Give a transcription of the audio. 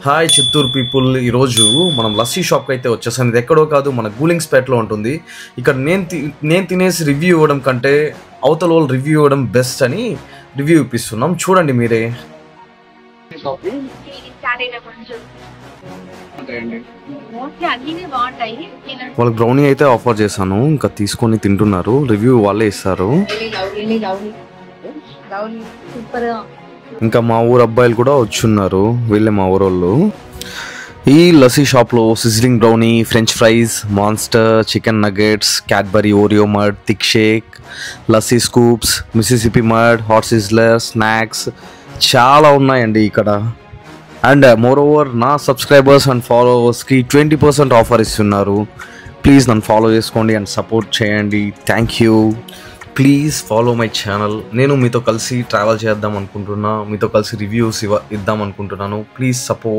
Hi Chittoor people, ఈరోజు మనం లస్సీ షాప్కి అయితే వచ్చేసాను. ఇది ఎక్కడో కాదు, మన గూలింగ్స్పేటలో ఉంటుంది. ఇక్కడ నేను తినేసి రివ్యూ ఇవ్వడం కంటే అవతల వాళ్ళు రివ్యూ ఇవ్వడం బెస్ట్ అని రివ్యూ ఇప్పిస్తున్నాం. చూడండి మీరే. వాళ్ళకి బ్రౌనీ అయితే ఆఫర్ చేశాను, ఇంకా తీసుకొని తింటున్నారు. రివ్యూ వాళ్ళే ఇస్తారు. ఇంకా మా ఊరు అబ్బాయిలు కూడా వచ్చున్నారు, వీళ్ళే మా ఊరోళ్ళు. ఈ లస్సీ షాప్లో sizzling brownie, French fries, monster, chicken nuggets, Cadbury Oreo mud, thick shake, lassi scoops, Mississippi mud, hot sizzler, snacks చాలా ఉన్నాయండి ఇక్కడ. అండ్ మోర్ ఓవర్ నా సబ్స్క్రైబర్స్ అండ్ ఫాలోవర్స్కి 20% ఆఫర్ ఇస్తున్నారు. ప్లీజ్ నన్ను ఫాలో చేసుకోండి అండ్ సపోర్ట్ చేయండి. Thank you. Please follow my channel. నేను మీతో కలిసి ట్రావెల్ చేద్దాం అనుకుంటున్నా, మీతో కలిసి రివ్యూస్ ఇద్దాం అనుకుంటున్నాను. Please support.